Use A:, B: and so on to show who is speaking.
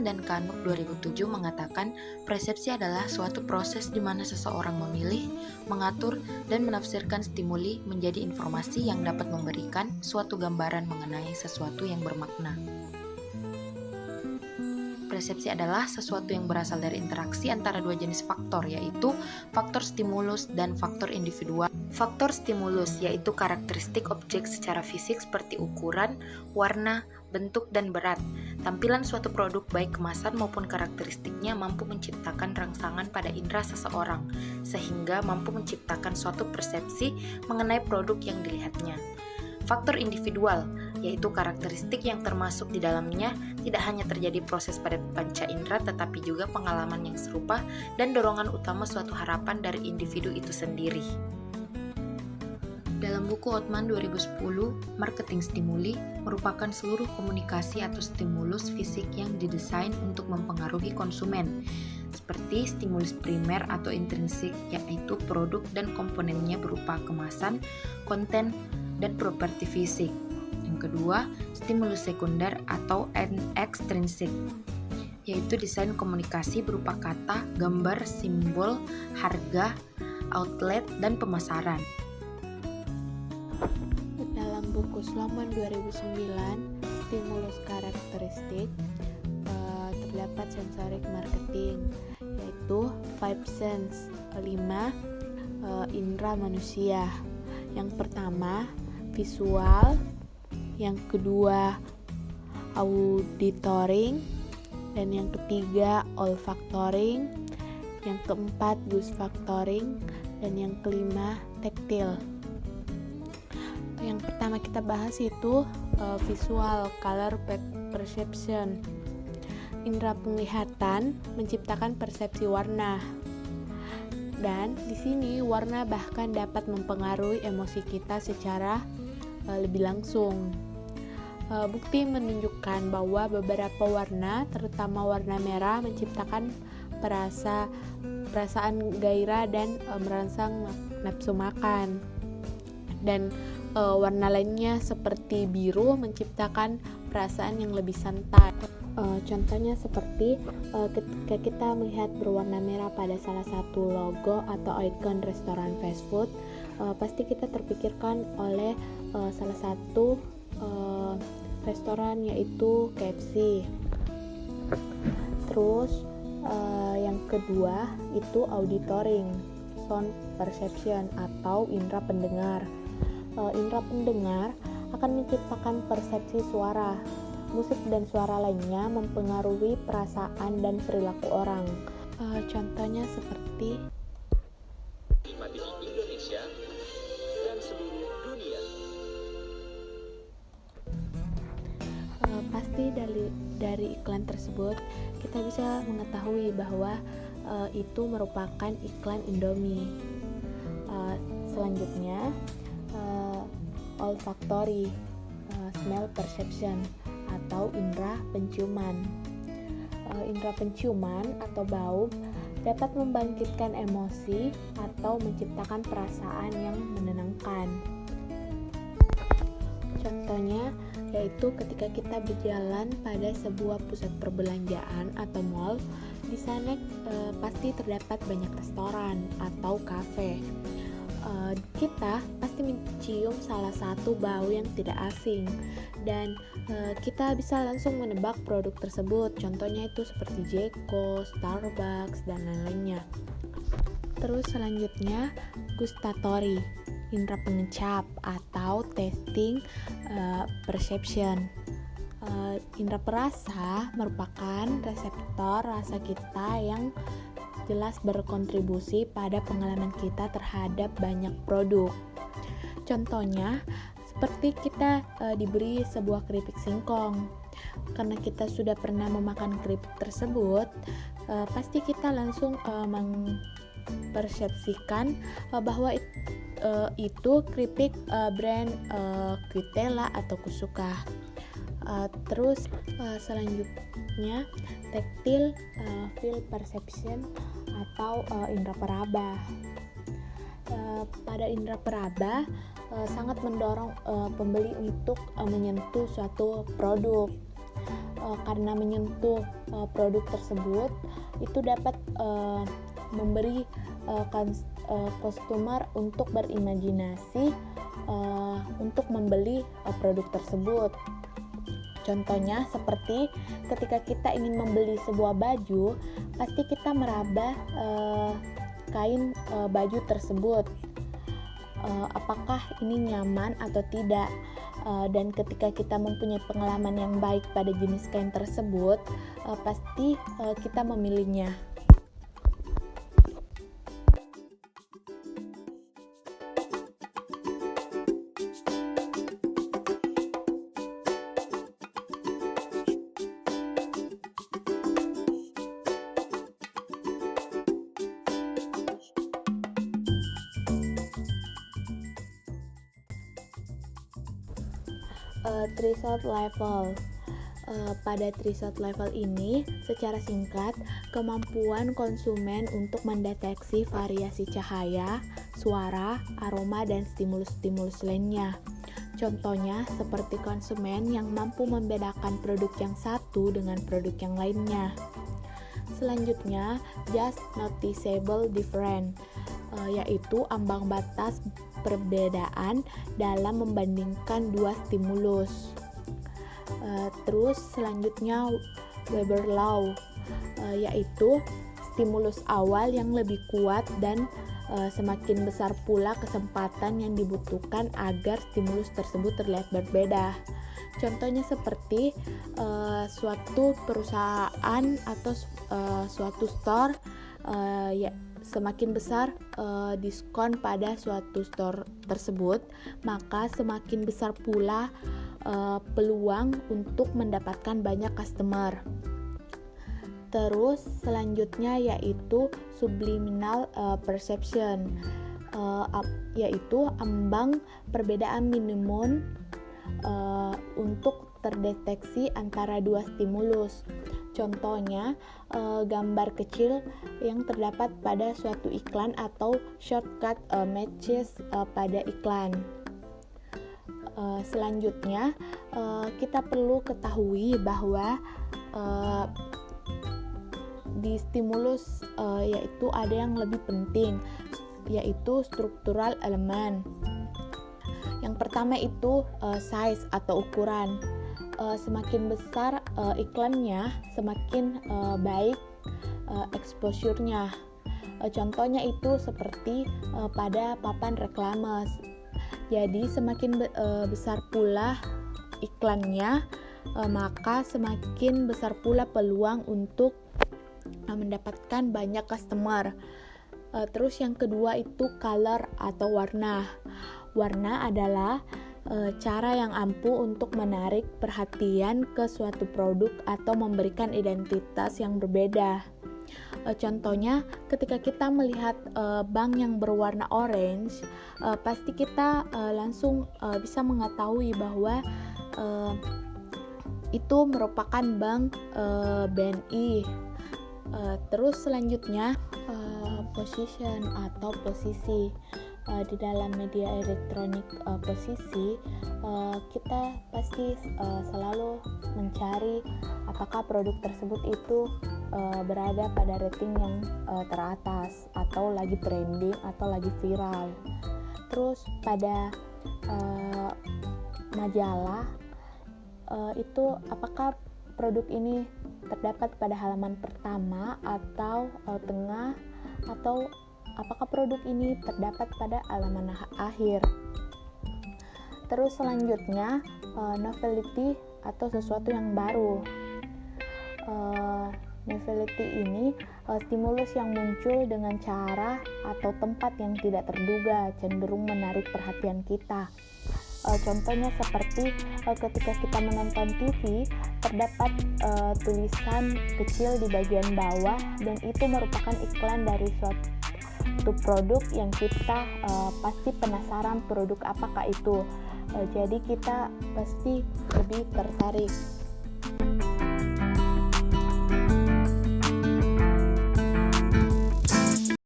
A: dan Kanuk 2007 mengatakan persepsi adalah suatu proses di mana seseorang memilih, mengatur, dan menafsirkan stimuli menjadi informasi yang dapat memberikan suatu gambaran mengenai sesuatu yang bermakna. Persepsi adalah sesuatu yang berasal dari interaksi antara dua jenis faktor, yaitu faktor stimulus dan faktor individual. Faktor stimulus yaitu karakteristik objek secara fisik seperti ukuran, warna, bentuk, dan berat. Tampilan suatu produk baik kemasan maupun karakteristiknya mampu menciptakan rangsangan pada indera seseorang, sehingga mampu menciptakan suatu persepsi mengenai produk yang dilihatnya. Faktor individual, yaitu karakteristik yang termasuk di dalamnya tidak hanya terjadi proses pada panca indera tetapi juga pengalaman yang serupa dan dorongan utama suatu harapan dari individu itu sendiri. Dalam buku Othman 2010, Marketing Stimuli merupakan seluruh komunikasi atau stimulus fisik yang didesain untuk mempengaruhi konsumen, seperti stimulus primer atau intrinsik, yaitu produk dan komponennya berupa kemasan, konten, dan properti fisik. Yang kedua, stimulus sekunder atau ekstrinsik, yaitu desain komunikasi berupa kata, gambar, simbol, harga, outlet, dan pemasaran.
B: Dalam buku Sloman 2009, stimulus karakteristik, terdapat sensorik marketing, yaitu 5 sense, 5 indera manusia. Yang pertama, visual, yang kedua, auditoring, dan yang ketiga, olfactoring, yang keempat, gustatoring, dan yang kelima, taktil. Yang pertama kita bahas itu visual, color perception. Indera penglihatan menciptakan persepsi warna. Dan di sini warna bahkan dapat mempengaruhi emosi kita secara lebih langsung. Bukti menunjukkan bahwa beberapa warna, terutama warna merah, menciptakan perasaan gairah dan merangsang nafsu makan. Dan warna lainnya seperti biru menciptakan perasaan yang lebih santai. Contohnya seperti ketika kita melihat berwarna merah pada salah satu logo atau ikon restoran fast food, pasti kita terpikirkan oleh salah satu restoran, yaitu KFC. Terus yang kedua itu auditoring, sound perception atau indera pendengar. Indera pendengar akan menciptakan persepsi suara. Musik dan suara lainnya mempengaruhi perasaan dan perilaku orang. Contohnya seperti
C: di Indonesia dan seluruh dunia.
B: Pasti dari iklan tersebut kita bisa mengetahui bahwa itu merupakan iklan Indomie. Selanjutnya olfactory, smell perception atau indera penciuman. Indera penciuman atau bau dapat membangkitkan emosi atau menciptakan perasaan yang menenangkan. Contohnya yaitu ketika kita berjalan pada sebuah pusat perbelanjaan atau mall, di sana pasti terdapat banyak restoran atau kafe. Kita pasti mencium salah satu bau yang tidak asing dan kita bisa langsung menebak produk tersebut. Contohnya itu seperti Jeko, Starbucks, dan lain-lainnya. Terus selanjutnya gustatory, indera pengecap atau tasting perception. Indera perasa merupakan reseptor rasa kita yang jelas berkontribusi pada pengalaman kita terhadap banyak produk. Contohnya, seperti kita diberi sebuah keripik singkong. Karena kita sudah pernah memakan keripik tersebut, pasti kita langsung mempersepsikan bahwa itu keripik brand Kutela atau Kusuka. Terus selanjutnya taktil, feel perception atau indera peraba. Pada indera peraba sangat mendorong pembeli untuk menyentuh suatu produk. karena menyentuh produk tersebut itu dapat memberi customer untuk berimajinasi untuk membeli produk tersebut. Contohnya seperti ketika kita ingin membeli sebuah baju, pasti kita meraba kain baju tersebut, apakah ini nyaman atau tidak. Dan ketika kita mempunyai pengalaman yang baik pada jenis kain tersebut, pasti kita memilihnya. Threshold level. Pada threshold level ini, secara singkat, kemampuan konsumen untuk mendeteksi variasi cahaya, suara, aroma, dan stimulus-stimulus lainnya. Contohnya seperti konsumen yang mampu membedakan produk yang satu dengan produk yang lainnya. Selanjutnya, just noticeable difference, yaitu ambang batas perbedaan dalam membandingkan dua stimulus. Terus selanjutnya Weber Law, yaitu stimulus awal yang lebih kuat dan semakin besar pula kesempatan yang dibutuhkan agar stimulus tersebut terlihat berbeda. Contohnya seperti suatu perusahaan atau suatu store, semakin besar diskon pada suatu store tersebut, maka semakin besar pula peluang untuk mendapatkan banyak customer. Terus selanjutnya yaitu subliminal perception, yaitu ambang perbedaan minimum untuk terdeteksi antara dua stimulus. Contohnya gambar kecil yang terdapat pada suatu iklan atau shortcut messages pada iklan. Selanjutnya kita perlu ketahui bahwa di stimulus yaitu ada yang lebih penting, yaitu struktural elemen. Yang pertama itu size atau ukuran. Semakin besar iklannya, semakin baik exposure-nya. Contohnya itu seperti pada papan reklame. Jadi semakin besar pula iklannya, maka semakin besar pula peluang untuk mendapatkan banyak customer. Terus yang kedua itu color atau warna. Warna adalah cara yang ampuh untuk menarik perhatian ke suatu produk atau memberikan identitas yang berbeda. Contohnya ketika kita melihat bank yang berwarna orange, pasti kita langsung bisa mengetahui bahwa itu merupakan bank BNI. Terus selanjutnya position atau posisi. Di dalam media elektronik posisi, kita pasti selalu mencari apakah produk tersebut itu berada pada rating yang teratas atau lagi trending atau lagi viral. Terus pada majalah itu apakah produk ini terdapat pada halaman pertama atau tengah, atau apakah produk ini terdapat pada halaman akhir. Terus selanjutnya novelty atau sesuatu yang baru. Novelty ini stimulus yang muncul dengan cara atau tempat yang tidak terduga, cenderung menarik perhatian kita. Contohnya seperti ketika kita menonton TV, terdapat tulisan kecil di bagian bawah dan itu merupakan iklan dari suatu produk yang kita pasti penasaran produk apakah itu. Jadi kita pasti lebih tertarik.